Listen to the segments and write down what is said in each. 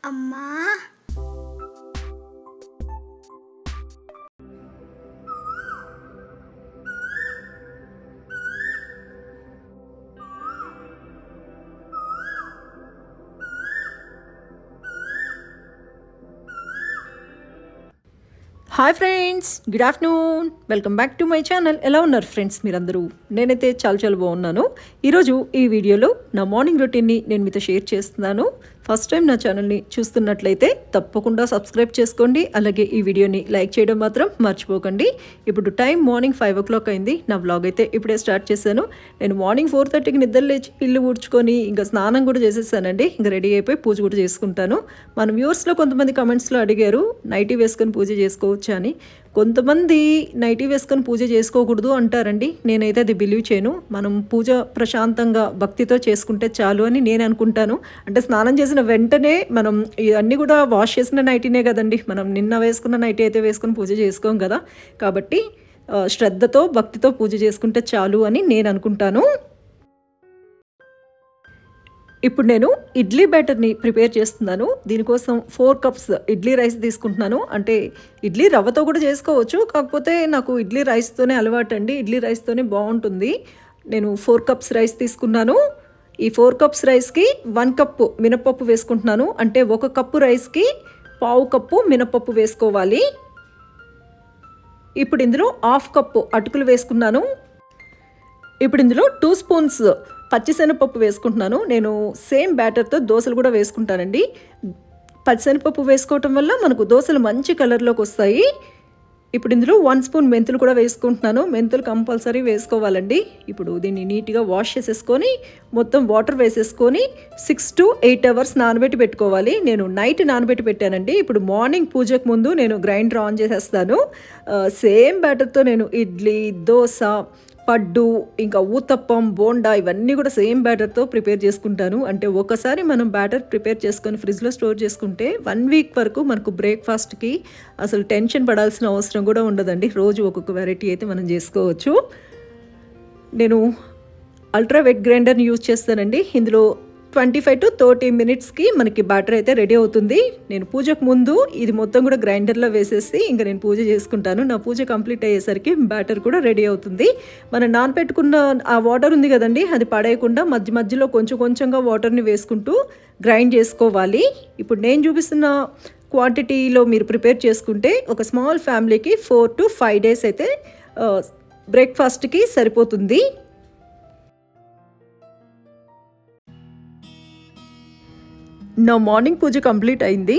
అమ్మా hi friends, good afternoon. Welcome back to my channel. ఎలా ఉన్నారు ఫ్రెండ్స్ మీరందరూ? నేనైతే చాలా బాగున్నాను. ఈరోజు ఈ వీడియోలో నా మార్నింగ్ రొటీన్ని నేను మీతో షేర్ చేస్తున్నాను. ఫస్ట్ టైం నా ఛానల్ని చూస్తున్నట్లయితే తప్పకుండా సబ్స్క్రైబ్ చేసుకోండి. అలాగే ఈ వీడియోని లైక్ చేయడం మాత్రం మర్చిపోకండి. ఇప్పుడు టైం మార్నింగ్ 5 o'clock అయింది. నా వ్లాగ్ అయితే ఇప్పుడే స్టార్ట్ చేశాను. నేను మార్నింగ్ 4:30కి నిద్ర లేచి ఇల్లు ఊడ్చుకొని ఇంకా స్నానం కూడా చేసేసానండి. ఇంకా రెడీ అయిపోయి పూజ కూడా చేసుకుంటాను. మన వ్యూవర్స్లో కొంతమంది కమెంట్స్లో అడిగారు నైటీ వేసుకొని పూజ చేసుకోవచ్చా అని. కొంతమంది నైటీ వేసుకొని పూజ చేసుకోకూడదు అంటారండి. నేనైతే అది బిలీవ్ చేయను. మనం పూజ ప్రశాంతంగా భక్తితో చేసుకుంటే చాలు అని నేను అనుకుంటాను. అంటే స్నానం చేసిన వెంటనే మనం ఇవన్నీ కూడా వాష్ చేసిన నైటీనే కదండి. మనం నిన్న వేసుకున్న నైటీ అయితే వేసుకొని పూజ చేసుకోం కదా. కాబట్టి శ్రద్ధతో భక్తితో పూజ చేసుకుంటే చాలు అని నేను అనుకుంటాను. ఇప్పుడు నేను ఇడ్లీ బ్యాటర్ని ప్రిపేర్ చేస్తున్నాను. దీనికోసం 4 cups ఇడ్లీ రైస్ తీసుకుంటున్నాను. అంటే ఇడ్లీ రవ్వతో కూడా చేసుకోవచ్చు, కాకపోతే నాకు ఇడ్లీ రైస్తోనే అలవాటు అండి. ఇడ్లీ రైస్తోనే బాగుంటుంది. నేను 4 cups రైస్ తీసుకున్నాను. ఈ 4 cups రైస్కి 1 cup మినపప్పు వేసుకుంటున్నాను. అంటే 1 cup రైస్కి 1/2 cup మినపప్పు వేసుకోవాలి. ఇప్పుడు ఇందులో 1/2 cup అటుకులు వేసుకున్నాను. ఇప్పుడు ఇందులో 2 spoons పచ్చిశనగపప్పు వేసుకుంటున్నాను. నేను సేమ్ బ్యాటర్తో దోశలు కూడా వేసుకుంటానండి. పచ్చిశనగపప్పు వేసుకోవటం వల్ల మనకు దోశలు మంచి కలర్లోకి వస్తాయి. ఇప్పుడు ఇందులో 1 spoon మెంతులు కూడా వేసుకుంటున్నాను. మెంతులు కంపల్సరీ వేసుకోవాలండి. ఇప్పుడు దీన్ని నీట్గా వాష్ చేసేసుకొని మొత్తం వాటర్ వేసేసుకొని 6 to 8 hours నానబెట్టి పెట్టుకోవాలి. నేను నైట్ నానబెట్టి పెట్టానండి. ఇప్పుడు మార్నింగ్ పూజకు ముందు నేను గ్రైండర్ ఆన్ చేసేస్తాను. సేమ్ బ్యాటర్తో నేను ఇడ్లీ, దోశ, పడ్డు, ఇంకా ఊతప్పం, బోండా ఇవన్నీ కూడా సేమ్ బ్యాటర్తో ప్రిపేర్ చేసుకుంటాను. అంటే ఒకసారి మనం బ్యాటర్ ప్రిపేర్ చేసుకొని ఫ్రిడ్జ్లో స్టోర్ చేసుకుంటే 1 week వరకు మనకు బ్రేక్ఫాస్ట్కి అసలు టెన్షన్ పడాల్సిన అవసరం కూడా ఉండదండి. రోజు ఒక్కొక్క వెరైటీ అయితే మనం చేసుకోవచ్చు. నేను అల్ట్రా వెట్ గ్రైండర్ని యూజ్ చేస్తానండి. ఇందులో 25 to 30 minutesకి మనకి బ్యాటర్ అయితే రెడీ అవుతుంది. నేను పూజకు ముందు ఇది మొత్తం కూడా గ్రైండర్లో వేసేసి ఇంకా నేను పూజ చేసుకుంటాను. నా పూజ కంప్లీట్ అయ్యేసరికి బ్యాటర్ కూడా రెడీ అవుతుంది. మనం నానబెట్టుకున్న ఆ వాటర్ ఉంది కదండి, అది పడేయకుండా మధ్యలో కొంచెంగా వాటర్ని వేసుకుంటూ గ్రైండ్ చేసుకోవాలి. ఇప్పుడు నేను చూపిస్తున్న క్వాంటిటీలో మీరు ప్రిపేర్ చేసుకుంటే ఒక స్మాల్ ఫ్యామిలీకి 4 to 5 days అయితే బ్రేక్ఫాస్ట్కి సరిపోతుంది. నా మార్నింగ్ పూజ కంప్లీట్ అయింది.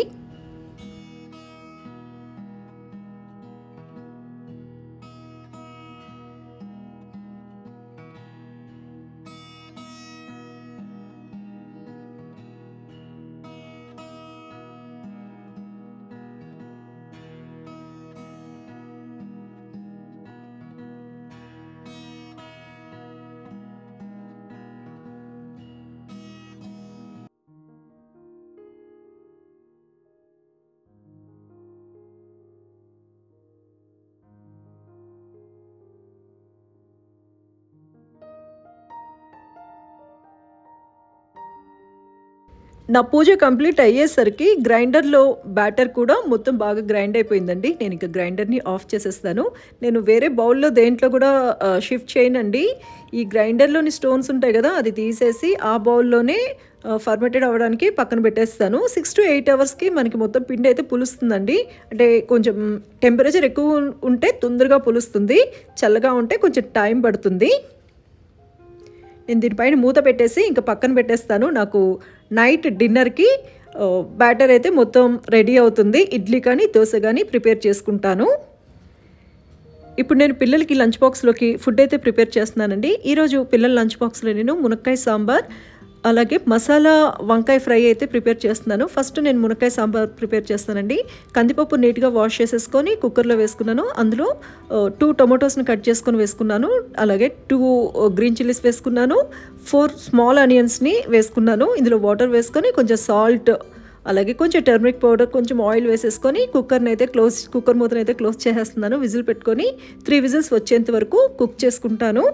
నా పూజ కంప్లీట్ అయ్యేసరికి గ్రైండర్లో బ్యాటర్ కూడా మొత్తం బాగా గ్రైండ్ అయిపోయిందండి. నేను ఇంకా గ్రైండర్ని ఆఫ్ చేసేస్తాను. నేను వేరే బౌల్లో దేంట్లో కూడా షిఫ్ట్ చేయనండి. ఈ గ్రైండర్లోని స్టోన్స్ ఉంటాయి కదా, అది తీసేసి ఆ బౌల్లోనే ఫర్మెంటెడ్ అవ్వడానికి పక్కన పెట్టేస్తాను. 6 to 8 hours మనకి మొత్తం పిండి అయితే పులుస్తుందండి. అంటే కొంచెం టెంపరేచర్ ఎక్కువ ఉంటే తొందరగా పులుస్తుంది, చల్లగా ఉంటే కొంచెం టైం పడుతుంది. నేను దీనిపైన మూత పెట్టేసి ఇంకా పక్కన పెట్టేస్తాను. నాకు నైట్ డిన్నర్కి బ్యాటర్ అయితే మొత్తం రెడీ అవుతుంది. ఇడ్లీ కానీ దోశ కానీ ప్రిపేర్ చేసుకుంటాను. ఇప్పుడు నేను పిల్లలకి లంచ్ బాక్స్లోకి ఫుడ్ అయితే ప్రిపేర్ చేస్తున్నానండి. ఈరోజు పిల్లల లంచ్ బాక్స్లో నేను మునక్కాయ సాంబార్, అలాగే మసాలా వంకాయ ఫ్రై అయితే ప్రిపేర్ చేస్తున్నాను. ఫస్ట్ నేను మునక్కాయ సాంబార్ ప్రిపేర్ చేస్తానండి. కందిపప్పు నీట్గా వాష్ చేసేసుకొని కుక్కర్లో వేసుకున్నాను. అందులో 2 tomatoesని కట్ చేసుకొని వేసుకున్నాను. అలాగే 2 green chilies వేసుకున్నాను. 4 small onionsని వేసుకున్నాను. ఇందులో వాటర్ వేసుకొని కొంచెం సాల్ట్, అలాగే కొంచెం టర్మరిక్ పౌడర్, కొంచెం ఆయిల్ వేసేసుకొని కుక్కర్ మూతనైతే క్లోజ్ చేసేస్తున్నాను. విజిల్ పెట్టుకొని 3 whistles వచ్చేంత వరకు కుక్ చేసుకుంటాను.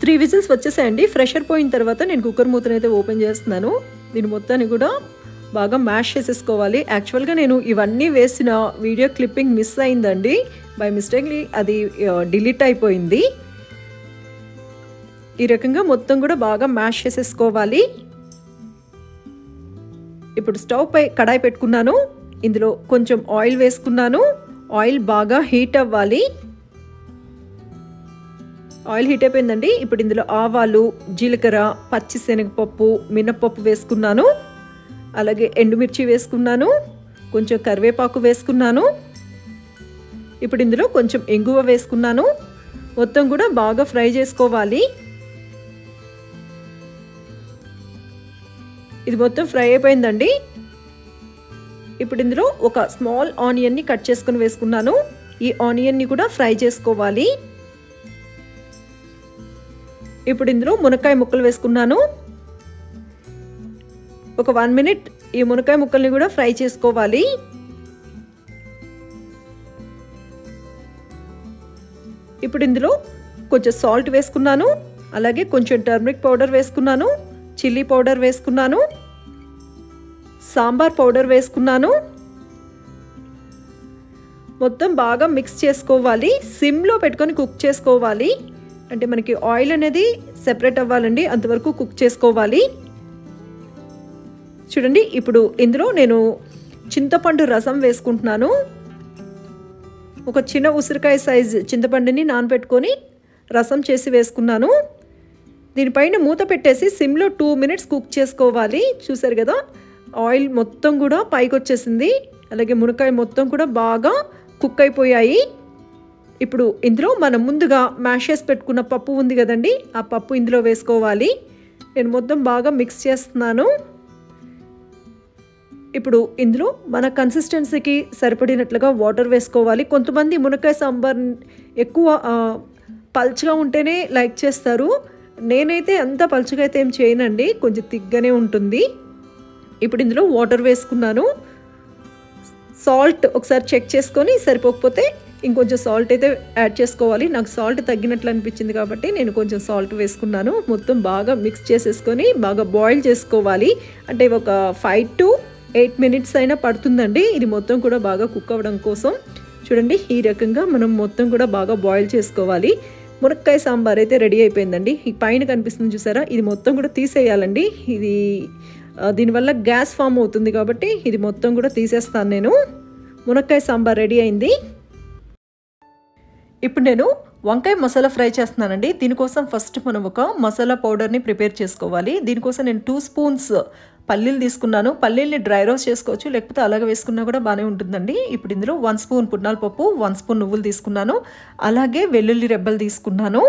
3 విజిల్స్ వచ్చేసాయండి. ప్రెషర్ పోయిన తర్వాత నేను కుక్కర్ మూతనైతే ఓపెన్ చేస్తున్నాను. దీని మొత్తాన్ని కూడా బాగా మ్యాష్ చేసేసుకోవాలి. యాక్చువల్గా నేను ఇవన్నీ వేసిన వీడియో క్లిప్పింగ్ మిస్ అయిందండి. బై మిస్టేక్లీ అది డిలీట్ అయిపోయింది. ఈ రకంగా మొత్తం కూడా బాగా మ్యాష్ చేసేసుకోవాలి. ఇప్పుడు స్టవ్ పై కడాయి పెట్టుకున్నాను. ఇందులో కొంచెం ఆయిల్ వేసుకున్నాను. ఆయిల్ బాగా హీట్ అవ్వాలి. ఆయిల్ హీట్ అయిపోయిందండి. ఇప్పుడు ఇందులో ఆవాలు, జీలకర్ర, పచ్చిశనగపప్పు, మినప్పప్పు వేసుకున్నాను. అలాగే ఎండుమిర్చి వేసుకున్నాను. కొంచెం కరివేపాకు వేసుకున్నాను. ఇప్పుడు ఇందులో కొంచెం ఇంగువ వేసుకున్నాను. మొత్తం కూడా బాగా ఫ్రై చేసుకోవాలి. ఇది మొత్తం ఫ్రై అయిపోయిందండి. ఇప్పుడు ఇందులో ఒక స్మాల్ ఆనియన్ని కట్ చేసుకుని వేసుకున్నాను. ఈ ఆనియన్ని కూడా ఫ్రై చేసుకోవాలి. ఇప్పుడు ఇందులో మునక్కాయ ముక్కలు వేసుకున్నాను. ఒక 1 మినిట్ ఈ మునక్కాయ ముక్కల్ని కూడా ఫ్రై చేసుకోవాలి. ఇప్పుడు ఇందులో కొంచెం సాల్ట్ వేసుకున్నాను. అలాగే కొంచెం టర్మరిక్ పౌడర్ వేసుకున్నాను. చిల్లీ పౌడర్ వేసుకున్నాను. సాంబార్ పౌడర్ వేసుకున్నాను. మొత్తం బాగా మిక్స్ చేసుకోవాలి. సిమ్లో పెట్టుకొని కుక్ చేసుకోవాలి. అంటే మనకి ఆయిల్ అనేది సెపరేట్ అవ్వాలండి. అంతవరకు కుక్ చేసుకోవాలి. చూడండి, ఇప్పుడు ఇందులో నేను చింతపండు రసం వేసుకుంటున్నాను. ఒక చిన్న ఉసిరికాయ సైజ్ చింతపండుని నానబెట్టుకొని రసం చేసి వేసుకున్నాను. దీనిపైన మూత పెట్టేసి సిమ్లో 2 మినిట్స్ కుక్ చేసుకోవాలి. చూసారు కదా, ఆయిల్ మొత్తం కూడా పైకి వచ్చేసింది. అలాగే మునక్కాయ మొత్తం కూడా బాగా కుక్ అయిపోయాయి. ఇప్పుడు ఇందులో మనం ముందుగా మ్యాష్ చేసి పెట్టుకున్న పప్పు ఉంది కదండి, ఆ పప్పు ఇందులో వేసుకోవాలి. నేను మొత్తం బాగా మిక్స్ చేస్తున్నాను. ఇప్పుడు ఇందులో మన కన్సిస్టెన్సీకి సరిపడినట్లుగా వాటర్ వేసుకోవాలి. కొంతమంది మునక్కాయ సాంబార్ ఎక్కువ పల్చగా ఉంటేనే లైక్ చేస్తారు. నేనైతే అంత పల్చగా అయితే ఏం చేయనండి, కొంచెం తిగ్గనే ఉంటుంది. ఇప్పుడు ఇందులో వాటర్ వేసుకున్నాను. సాల్ట్ ఒకసారి చెక్ చేసుకొని సరిపోకపోతే ఇంకొంచెం సాల్ట్ అయితే యాడ్ చేసుకోవాలి. నాకు సాల్ట్ తగ్గినట్లు అనిపించింది కాబట్టి నేను కొంచెం సాల్ట్ వేసుకున్నాను. మొత్తం బాగా మిక్స్ చేసేసుకొని బాగా బాయిల్ చేసుకోవాలి. అంటే ఒక 5 to 8 మినిట్స్ అయినా పడుతుందండి ఇది మొత్తం కూడా బాగా కుక్ అవ్వడం కోసం. చూడండి, ఈ రకంగా మనం మొత్తం కూడా బాగా బాయిల్ చేసుకోవాలి. మునక్కాయ సాంబార్ అయితే రెడీ అయిపోయిందండి. ఈ పైన కనిపిస్తుంది చూసారా, ఇది మొత్తం కూడా తీసేయాలండి. ఇది దీనివల్ల గ్యాస్ ఫామ్ అవుతుంది కాబట్టి ఇది మొత్తం కూడా తీసేస్తాను నేను. మునక్కాయ సాంబార్ రెడీ అయింది. ఇప్పుడు నేను వంకాయ మసాలా ఫ్రై చేస్తున్నానండి. దీనికోసం ఫస్ట్ మనం ఒక మసాలా పౌడర్ని ప్రిపేర్ చేసుకోవాలి. దీనికోసం నేను 2 స్పూన్స్ పల్లీలు తీసుకున్నాను. పల్లీల్ని డ్రై రోస్ట్ చేసుకోవచ్చు, లేకపోతే అలాగే వేసుకున్నా కూడా బాగానే ఉంటుందండి. ఇప్పుడు ఇందులో 1 స్పూన్ పుట్నాల పప్పు, 1 స్పూన్ నువ్వులు తీసుకున్నాను. అలాగే వెల్లుల్లి రెబ్బలు తీసుకున్నాను.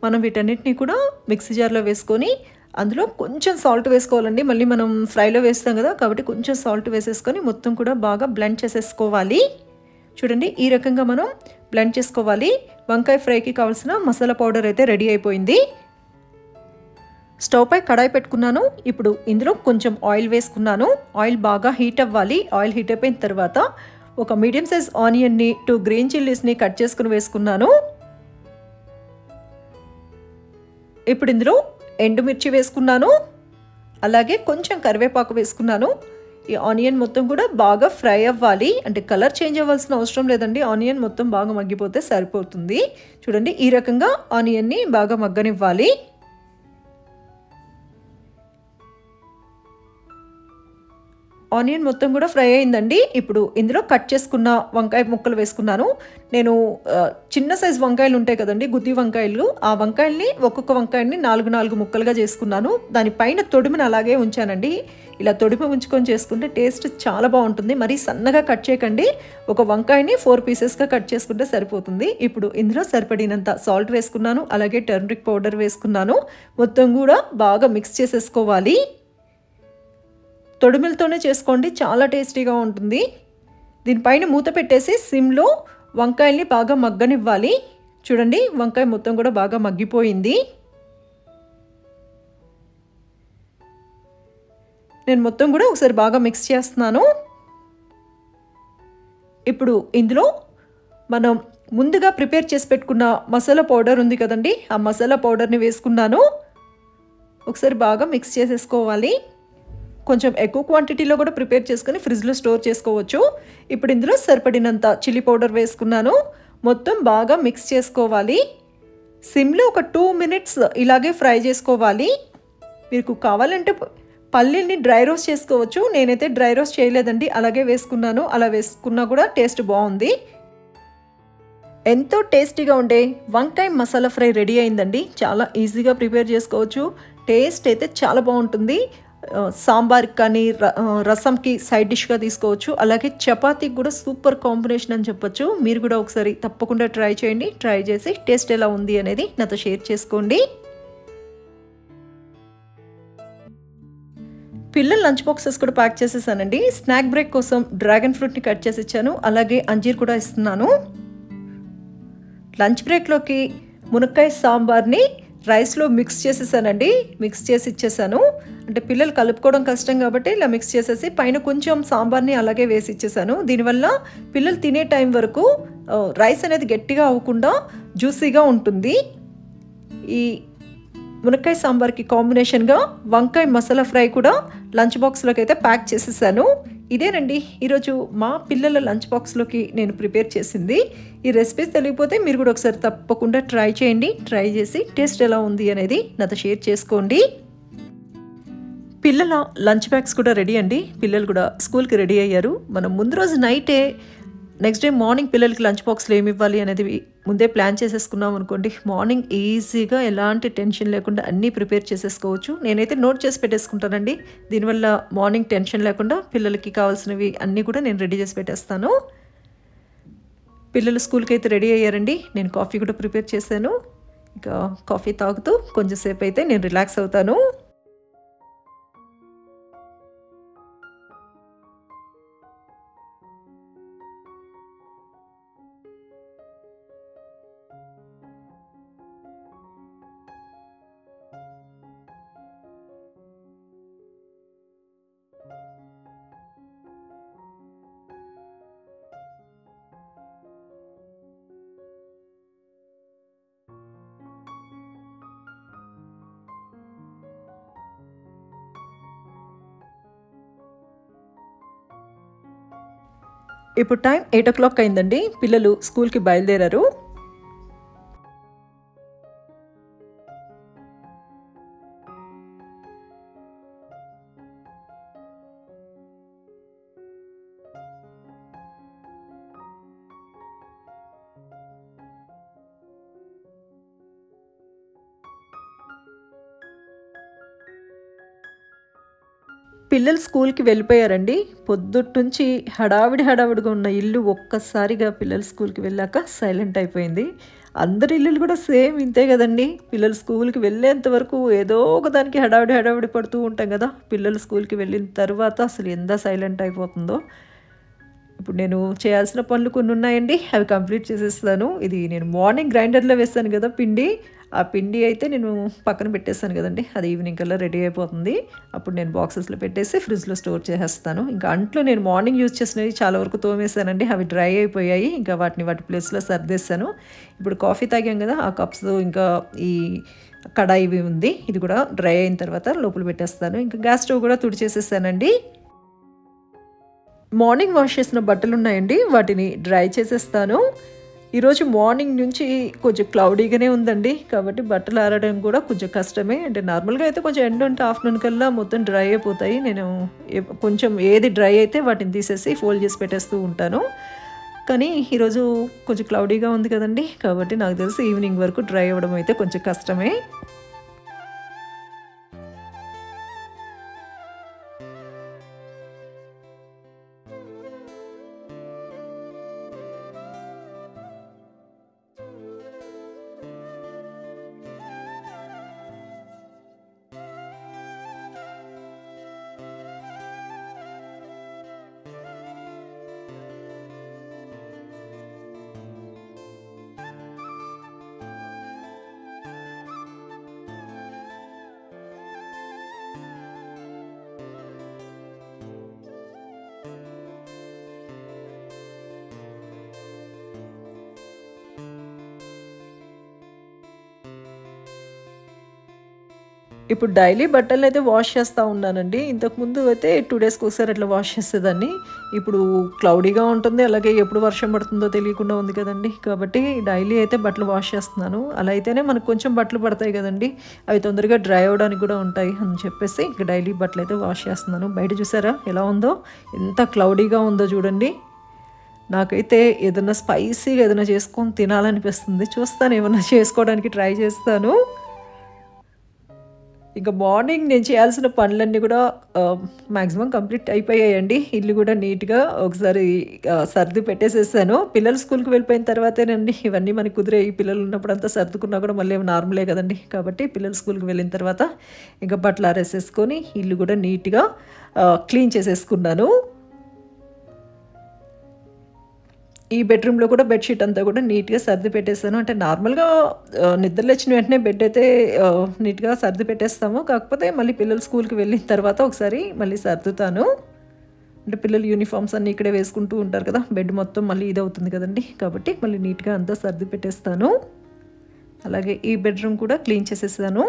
మనం వీటన్నిటిని కూడా మిక్సీ జార్లో వేసుకొని అందులో కొంచెం సాల్ట్ వేసుకోవాలండి. మళ్ళీ మనం ఫ్రైలో వేస్తాం కదా, కాబట్టి కొంచెం సాల్ట్ వేసేసుకొని మొత్తం కూడా బాగా బ్లెండ్ చేసేసుకోవాలి. చూడండి, ఈ రకంగా మనం బ్లెండ్ చేసుకోవాలి. వంకాయ ఫ్రైకి కావాల్సిన మసాలా పౌడర్ అయితే రెడీ అయిపోయింది. స్టవ్ పై కడాయి పెట్టుకున్నాను. ఇప్పుడు ఇందులో కొంచెం ఆయిల్ వేసుకున్నాను. ఆయిల్ బాగా హీట్ అవ్వాలి. ఆయిల్ హీట్ అయిపోయిన తర్వాత ఒక మీడియం సైజ్ ఆనియన్ని, 2 గ్రీన్ చిల్లీస్ని కట్ చేసుకుని వేసుకున్నాను. ఇప్పుడు ఇందులో ఎండుమిర్చి వేసుకున్నాను. అలాగే కొంచెం కరివేపాకు వేసుకున్నాను. ఈ ఆనియన్ మొత్తం కూడా బాగా ఫ్రై అవ్వాలి. అంటే కలర్ చేంజ్ అవ్వాల్సిన అవసరం లేదండి, ఆనియన్ మొత్తం బాగా మగ్గిపోతే సరిపోతుంది. చూడండి, ఈ రకంగా ఆనియన్ని బాగా మగ్గనివ్వాలి. ఆనియన్ మొత్తం కూడా ఫ్రై అయిందండి. ఇప్పుడు ఇందులో కట్ చేసుకున్న వంకాయ ముక్కలు వేసుకున్నాను. నేను చిన్న సైజు వంకాయలు ఉంటాయి కదండి, గుత్తి వంకాయలు, ఆ వంకాయల్ని ఒక్కొక్క వంకాయని 4 ముక్కలుగా చేసుకున్నాను. దానిపైన తొడిమిని అలాగే ఉంచానండి. ఇలా తొడిమి ఉంచుకొని చేసుకుంటే టేస్ట్ చాలా బాగుంటుంది. మరీ సన్నగా కట్ చేయకండి. ఒక వంకాయని 4 పీసెస్గా కట్ చేసుకుంటే సరిపోతుంది. ఇప్పుడు ఇందులో సరిపడినంత సాల్ట్ వేసుకున్నాను. అలాగే టర్మరిక్ పౌడర్ వేసుకున్నాను. మొత్తం కూడా బాగా మిక్స్ చేసేసుకోవాలి. తొడిమిలతోనే చేసుకోండి, చాలా టేస్టీగా ఉంటుంది. దీనిపైన మూత పెట్టేసి సిమ్లో వంకాయల్ని బాగా మగ్గనివ్వాలి. చూడండి, వంకాయ మొత్తం కూడా బాగా మగ్గిపోయింది. నేను మొత్తం కూడా ఒకసారి బాగా మిక్స్ చేస్తున్నాను. ఇప్పుడు ఇందులో మనం ముందుగా ప్రిపేర్ చేసి పెట్టుకున్న మసాలా పౌడర్ ఉంది కదండి, ఆ మసాలా పౌడర్ని వేసుకున్నాను. ఒకసారి బాగా మిక్స్ చేసేసుకోవాలి. కొంచెం ఎక్కువ క్వాంటిటీలో కూడా ప్రిపేర్ చేసుకొని ఫ్రిడ్జ్లో స్టోర్ చేసుకోవచ్చు. ఇప్పుడు ఇందులో సరిపడినంత చిల్లీ పౌడర్ వేసుకున్నాను. మొత్తం బాగా మిక్స్ చేసుకోవాలి. సిమ్లో ఒక 2 మినిట్స్ ఇలాగే ఫ్రై చేసుకోవాలి. మీకు కావాలంటే పల్లీల్ని డ్రై రోస్ట్ చేసుకోవచ్చు. నేనైతే డ్రై రోస్ట్ చేయలేదండి, అలాగే వేసుకున్నాను. అలా వేసుకున్నా కూడా టేస్ట్ బాగుంది. ఎంతో టేస్టీగా ఉండే వంకాయ మసాలా ఫ్రై రెడీ అయిందండి. చాలా ఈజీగా ప్రిపేర్ చేసుకోవచ్చు. టేస్ట్ అయితే చాలా బాగుంటుంది. సాంబార్కి కానీ రసంకి సైడ్ డిష్గా తీసుకోవచ్చు. అలాగే చపాతీకి కూడా సూపర్ కాంబినేషన్ అని చెప్పొచ్చు. మీరు కూడా ఒకసారి తప్పకుండా ట్రై చేయండి. ట్రై చేసి టేస్ట్ ఎలా ఉంది అనేది నాతో షేర్ చేసుకోండి. పిల్లల లంచ్ బాక్సెస్ కూడా ప్యాక్ చేసేసానండి. స్నాక్ బ్రేక్ కోసం డ్రాగన్ ఫ్రూట్ని కట్ చేసి ఇచ్చాను. అలాగే అంజీర్ కూడా ఇస్తున్నాను. లంచ్ బ్రేక్లోకి మునక్కాయ సాంబార్ని రైస్లో మిక్స్ చేసేసానండి. మిక్స్ చేసి ఇచ్చేసాను. అంటే పిల్లలు కలుపుకోవడం కష్టం కాబట్టి ఇలా మిక్స్ చేసేసి పైన కొంచెం సాంబార్ని అలాగే వేసి ఇచ్చేసాను. దీనివల్ల పిల్లలు తినే టైం వరకు రైస్ అనేది గట్టిగా అవ్వకుండా జ్యూసీగా ఉంటుంది. ఈ మునక్కాయ సాంబార్కి కాంబినేషన్గా వంకాయ మసాలా ఫ్రై కూడా లంచ్ బాక్స్లోకి అయితే ప్యాక్ చేసేసాను. ఇదేనండి ఈరోజు మా పిల్లల లంచ్ బాక్స్లోకి నేను ప్రిపేర్ చేసింది. ఈ రెసిపీస్ తెలియకపోతే మీరు కూడా ఒకసారి తప్పకుండా ట్రై చేయండి. ట్రై చేసి టేస్ట్ ఎలా ఉంది అనేది నాతో షేర్ చేసుకోండి. పిల్లల లంచ్ బ్యాగ్స్ కూడా రెడీ అండి. పిల్లలు కూడా స్కూల్కి రెడీ అయ్యారు. మనం ముందు రోజు నైటే నెక్స్ట్ డే మార్నింగ్ పిల్లలకి లంచ్ బాక్స్లో ఏమి ఇవ్వాలి అనేది ముందే ప్లాన్ చేసేసుకున్నాం అనుకోండి, మార్నింగ్ ఈజీగా ఎలాంటి టెన్షన్ లేకుండా అన్నీ ప్రిపేర్ చేసేసుకోవచ్చు. నేనైతే నోట్ చేసి పెట్టేసుకుంటానండి. దీనివల్ల మార్నింగ్ టెన్షన్ లేకుండా పిల్లలకి కావాల్సినవి అన్నీ కూడా నేను రెడీ చేసి పెట్టేస్తాను. పిల్లలు స్కూల్కి అయితే రెడీ అయ్యారండి. నేను కాఫీ కూడా ప్రిపేర్ చేశాను. ఇంకా కాఫీ తాగుతూ కొంచెంసేపు అయితే నేను రిలాక్స్ అవుతాను. ఇప్పుడు టైం 8 o'clock అయిందండి. పిల్లలు స్కూల్కి బయలుదేరారు. పిల్లలు స్కూల్కి వెళ్ళిపోయారండి. పొద్దుట్నుంచి హడావిడిగా ఉన్న ఇల్లు ఒక్కసారిగా పిల్లలు స్కూల్కి వెళ్ళాక సైలెంట్ అయిపోయింది. అందరి ఇల్లులు కూడా సేమ్ ఇంతే కదండి. పిల్లలు స్కూల్కి వెళ్ళేంత వరకు ఏదో ఒకదానికి హడావిడి పడుతూ ఉంటాం కదా. పిల్లలు స్కూల్కి వెళ్ళిన తర్వాత అసలు ఎంత సైలెంట్ అయిపోతుందో. ఇప్పుడు నేను చేయాల్సిన పనులు కొన్ని ఉన్నాయండి, అవి కంప్లీట్ చేసేస్తాను. ఇది నేను మార్నింగ్ గ్రైండర్లో వేస్తాను కదా పిండి, ఆ పిండి అయితే నేను పక్కన పెట్టేస్తాను కదండి. అది ఈవినింగ్ కల్లా రెడీ అయిపోతుంది. అప్పుడు నేను బాక్సెస్లో పెట్టేసి ఫ్రిడ్జ్లో స్టోర్ చేసేస్తాను. ఇంకా అంట్లో నేను మార్నింగ్ యూజ్ చేసినవి చాలా వరకు తోమేసానండి. అవి డ్రై అయిపోయాయి. ఇంకా వాటి ప్లేస్లో సర్దేశాను. ఇప్పుడు కాఫీ తాగాం కదా, ఆ కప్స్ ఇంకా ఈ కడాయి ఇవి ఉంది, ఇది కూడా డ్రై అయిన తర్వాత లోపల పెట్టేస్తాను. ఇంకా గ్యాస్ స్టవ్ కూడా తుడిచేసేసానండి. మార్నింగ్ వాష్ చేసిన బట్టలు ఉన్నాయండి, వాటిని డ్రై చేసేస్తాను. ఈరోజు మార్నింగ్ నుంచి కొంచెం క్లౌడీగానే ఉందండి, కాబట్టి బట్టలు ఆరడం కూడా కొంచెం కష్టమే. అంటే నార్మల్గా అయితే కొంచెం ఎండ ఉంటే ఆఫ్టర్నూన్ కల్లా మొత్తం డ్రై అయిపోతాయి. నేను కొంచెం ఏది డ్రై అయితే వాటిని తీసేసి ఫోల్డ్ చేసి పెట్టేస్తూ ఉంటాను. కానీ ఈరోజు కొంచెం క్లౌడీగా ఉంది కదండి, కాబట్టి నాకు తెలిసి ఈవినింగ్ వరకు డ్రై అవ్వడం అయితే కొంచెం కష్టమే. ఇప్పుడు డైలీ బట్టలు అయితే వాష్ చేస్తూ ఉన్నానండి. ఇంతకుముందు అయితే 2 డేస్కి ఒకసారి అట్లా వాష్ చేసేదాన్ని. ఇప్పుడు క్లౌడీగా ఉంటుంది, అలాగే ఎప్పుడు వర్షం పడుతుందో తెలియకుండా ఉంది కదండి. కాబట్టి డైలీ అయితే బట్టలు వాష్ చేస్తున్నాను. అలా అయితేనే మనకు కొంచెం బట్టలు పడతాయి కదండి, అవి తొందరగా డ్రై అవ్వడానికి కూడా ఉంటాయి అని చెప్పేసి ఇంక డైలీ బట్టలు అయితే వాష్ చేస్తున్నాను. బయట చూసారా ఎలా ఉందో, ఎంత క్లౌడీగా ఉందో చూడండి. నాకైతే ఏదైనా స్పైసీగా ఏదైనా చేసుకొని తినాలనిపిస్తుంది. చూస్తాను, ఏమన్నా చేసుకోవడానికి ట్రై చేస్తాను. ఇంకా మార్నింగ్ నేను చేయాల్సిన పనులన్నీ కూడా మ్యాక్సిమం కంప్లీట్ అయిపోయాయండి. ఇల్లు కూడా నీట్గా ఒకసారి సర్ది పెట్టేసేసాను. పిల్లలు స్కూల్కి వెళ్ళిపోయిన తర్వాతేనండి ఇవన్నీ మనకి కుదిరే. ఈ పిల్లలు ఉన్నప్పుడు అంతా సర్దుకున్నా కూడా మళ్ళీ నార్మలే కదండి. కాబట్టి పిల్లలు స్కూల్కి వెళ్ళిన తర్వాత ఇంకా బట్టలు ఆరేసేసుకొని ఇల్లు కూడా నీట్గా క్లీన్ చేసేసుకున్నాను. ఈ బెడ్రూమ్లో కూడా బెడ్షీట్ అంతా కూడా నీట్గా సర్ది పెట్టేస్తాను. అంటే నార్మల్గా నిద్రలు వచ్చిన వెంటనే బెడ్ అయితే నీట్గా సర్ది పెట్టేస్తాము. కాకపోతే మళ్ళీ పిల్లలు స్కూల్కి వెళ్ళిన తర్వాత ఒకసారి మళ్ళీ సర్దుతాను. అంటే పిల్లలు యూనిఫామ్స్ అన్నీ ఇక్కడే వేసుకుంటూ ఉంటారు కదా, బెడ్ మొత్తం మళ్ళీ ఇది అవుతుంది కదండి. కాబట్టి మళ్ళీ నీట్గా అంతా సర్ది పెట్టేస్తాను. అలాగే ఈ బెడ్రూమ్ కూడా క్లీన్ చేసేసాను.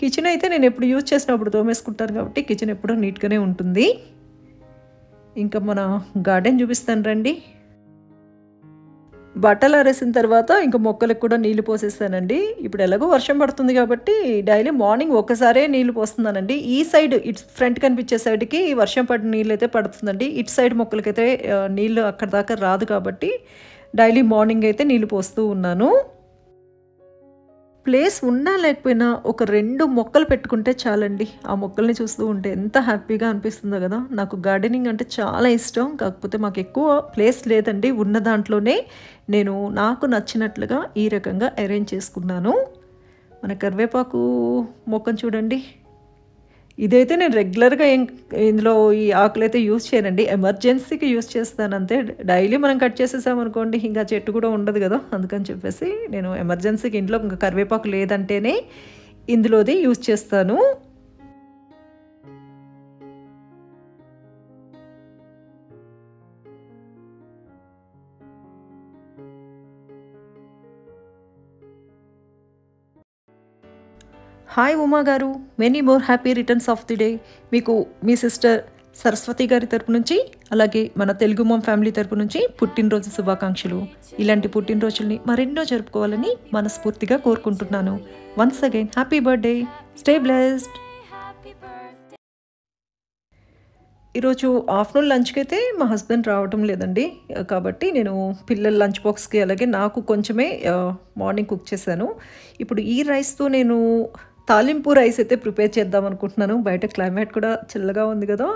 కిచెన్ అయితే నేను ఎప్పుడు యూజ్ చేసినప్పుడు తోమేసుకుంటాను కాబట్టి కిచెన్ ఎప్పుడూ నీట్గానే ఉంటుంది. ఇంకా మన గార్డెన్ చూపిస్తాను రండి. బట్టలు ఆరేసిన తర్వాత ఇంకా మొక్కలకు కూడా నీళ్లు పోసేస్తానండి. ఇప్పుడు ఎలాగో వర్షం పడుతుంది కాబట్టి డైలీ మార్నింగ్ ఒక్కసారే నీళ్లు పోస్తున్నానండి. ఈ సైడ్ ఇటు ఫ్రంట్ కనిపించే సైడ్కి వర్షం పడిన నీళ్ళు అయితే పడుతుందండి. ఇటు సైడ్ మొక్కలకైతే నీళ్ళు అక్కడ దాకా రాదు కాబట్టి డైలీ మార్నింగ్ అయితే నీళ్లు పోస్తూ ఉన్నాను. ప్లేస్ ఉన్నా లేకపోయినా ఒక 2 మొక్కలు పెట్టుకుంటే చాలండి. ఆ మొక్కల్ని చూస్తూ ఉంటే ఎంత హ్యాపీగా అనిపిస్తుందో కదా. నాకు గార్డెనింగ్ అంటే చాలా ఇష్టం. కాకపోతే మాకు ఎక్కువ ప్లేస్ లేదండి. ఉన్న దాంట్లోనే నేను నాకు నచ్చినట్లుగా ఈ రకంగా అరేంజ్ చేసుకున్నాను. మన కరివేపాకు మొక్కను చూడండి. ఇదైతే నేను రెగ్యులర్గా ఇందులో ఈ ఆకులైతే యూజ్ చేయనండి, ఎమర్జెన్సీకి యూజ్ చేస్తాను అంతే. డైలీ మనం కట్ చేసేసామనుకోండి ఇంకా చెట్టు కూడా ఉండదు కదా. అందుకని చెప్పేసి నేను ఎమర్జెన్సీకి ఇంట్లో ఇంకా కరివేపాకు లేదంటేనే ఇందులోది యూజ్ చేస్తాను. హాయ్ ఉమా గారు, many more happy returns of the day. మీకు మీ సిస్టర్ సరస్వతి గారి తరపు నుంచి, అలాగే మన తెలుగు మామ్ ఫ్యామిలీ తరపు నుంచి పుట్టినరోజు శుభాకాంక్షలు. ఇలాంటి పుట్టినరోజుల్ని మరెన్నో జరుపుకోవాలని మనస్ఫూర్తిగా కోరుకుంటున్నాను. Once again happy birthday, stay blessed. ఈరోజు ఆఫ్టర్నూన్ లంచ్కి అయితే మా హస్బెండ్ రావటం లేదండి. కాబట్టి నేను పిల్లల లంచ్ బాక్స్కి అలాగే నాకు కొంచెమే మార్నింగ్ కుక్ చేశాను. ఇప్పుడు ఈ రైస్తో నేను తాలింపు రైస్ అయితే ప్రిపేర్ చేద్దాం అనుకుంటున్నాను. బయట క్లైమేట్ కూడా చల్లగా ఉంది కదా,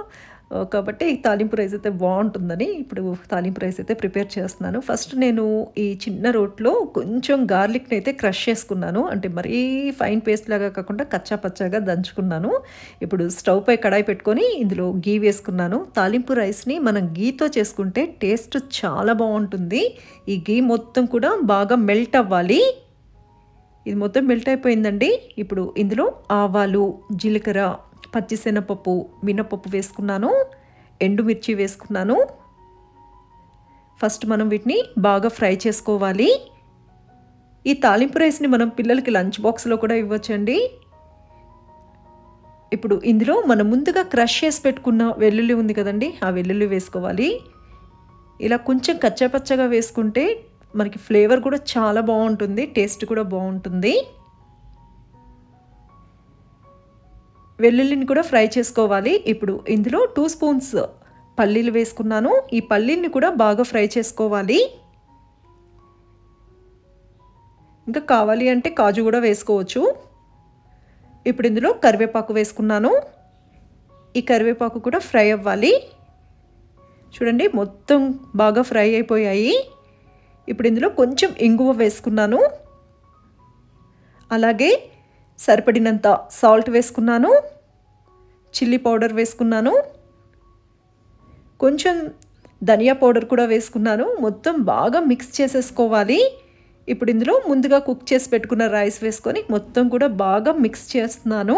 కాబట్టి తాలింపు రైస్ అయితే బాగుంటుందని ఇప్పుడు తాలింపు రైస్ అయితే ప్రిపేర్ చేస్తున్నాను. ఫస్ట్ నేను ఈ చిన్న రోట్లో కొంచెం గార్లిక్ని అయితే క్రష్ చేసుకున్నాను. అంటే మరీ ఫైన్ పేస్ట్ లాగా కాకుండా కచ్చా పచ్చాగా దంచుకున్నాను. ఇప్పుడు స్టవ్ పై కడాయి పెట్టుకొని ఇందులో గీ వేసుకున్నాను. తాలింపు రైస్ని మనం గీతో చేసుకుంటే టేస్ట్ చాలా బాగుంటుంది. ఈ గీ మొత్తం కూడా బాగా మెల్ట్ అవ్వాలి. ఇది మొత్తం మెల్ట్ అయిపోయిందండి. ఇప్పుడు ఇందులో ఆవాలు, జీలకర్ర, పచ్చిశనగపప్పు, మినపప్పు వేసుకున్నాను, ఎండుమిర్చి వేసుకున్నాను. ఫస్ట్ మనం వీటిని బాగా ఫ్రై చేసుకోవాలి. ఈ తాలింపు రైస్ని మనం పిల్లలకి లంచ్ బాక్స్లో కూడా ఇవ్వచ్చండి. ఇప్పుడు ఇందులో మనం ముందుగా క్రష్ చేసి పెట్టుకున్న వెల్లుల్లి ఉంది కదండి, ఆ వెల్లుల్లి వేసుకోవాలి. ఇలా కొంచెం కచ్చాపచ్చగా వేసుకుంటే మనకి ఫ్లేవర్ కూడా చాలా బాగుంటుంది, టేస్ట్ కూడా బాగుంటుంది. వెల్లుల్లిని కూడా ఫ్రై చేసుకోవాలి. ఇప్పుడు ఇందులో 2 స్పూన్స్ పల్లీలు వేసుకున్నాను. ఈ పల్లీల్ని కూడా బాగా ఫ్రై చేసుకోవాలి. ఇంకా కావాలి అంటే కాజు కూడా వేసుకోవచ్చు. ఇప్పుడు ఇందులో కరివేపాకు వేసుకున్నాను. ఈ కరివేపాకు కూడా ఫ్రై అవ్వాలి. చూడండి మొత్తం బాగా ఫ్రై అయిపోయాయి. ఇప్పుడు ఇందులో కొంచెం ఇంగువ వేసుకున్నాను, అలాగే సరిపడినంత సాల్ట్ వేసుకున్నాను, చిల్లీ పౌడర్ వేసుకున్నాను, కొంచెం ధనియా పౌడర్ కూడా వేసుకున్నాను. మొత్తం బాగా మిక్స్ చేసేసుకోవాలి. ఇప్పుడు ఇందులో ముందుగా కుక్ చేసి పెట్టుకున్న రైస్ వేసుకొని మొత్తం కూడా బాగా మిక్స్ చేస్తున్నాను.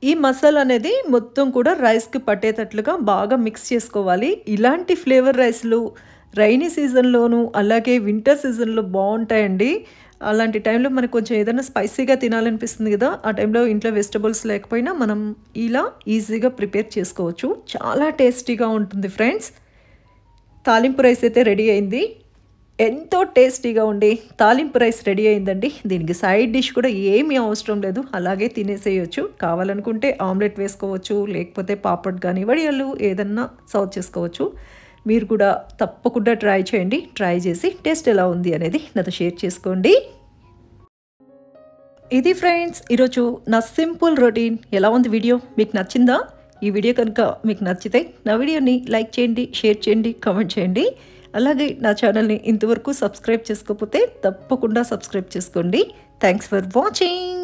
ఈ మసాలా అనేది మొత్తం కూడా రైస్కి పట్టేటట్లుగా బాగా మిక్స్ చేసుకోవాలి. ఇలాంటి ఫ్లేవర్ రైస్లు రైనీ సీజన్లోను అలాగే వింటర్ సీజన్లో బాగుంటాయండి. అలాంటి టైంలో మనకు కొంచెం ఏదైనా స్పైసీగా తినాలనిపిస్తుంది కదా, ఆ టైంలో ఇంట్లో వెజిటబుల్స్ లేకపోయినా మనం ఇలా ఈజీగా ప్రిపేర్ చేసుకోవచ్చు. చాలా టేస్టీగా ఉంటుంది ఫ్రెండ్స్. తాలింపు రైస్ అయితే రెడీ అయింది. ఎంతో టేస్టీగా ఉండి తాలింపు రైస్ రెడీ అయిందండి. దీనికి సైడ్ డిష్ కూడా ఏమీ అవసరం లేదు, అలాగే తినేసేయచ్చు. కావాలనుకుంటే ఆమ్లెట్ వేసుకోవచ్చు, లేకపోతే పాపడ్ కానీ వడియాలు ఏదన్నా సర్వ్ చేసుకోవచ్చు. మీరు కూడా తప్పకుండా ట్రై చేయండి. ట్రై చేసి టేస్ట్ ఎలా ఉంది అనేది నాతో షేర్ చేసుకోండి. ఇది ఫ్రెండ్స్ ఈరోజు నా సింపుల్ రొటీన్. ఎలా ఉంది వీడియో? మీకు నచ్చిందా? ఈ వీడియో కనుక మీకు నచ్చితే నా వీడియోని లైక్ చేయండి, షేర్ చేయండి, కామెంట్ చేయండి. అలాగే నా ఛానల్ని ఇంతవరకు సబ్స్క్రైబ్ చేసుకోకపోతే తప్పకుండా సబ్స్క్రైబ్ చేసుకోండి. Thanks for watching.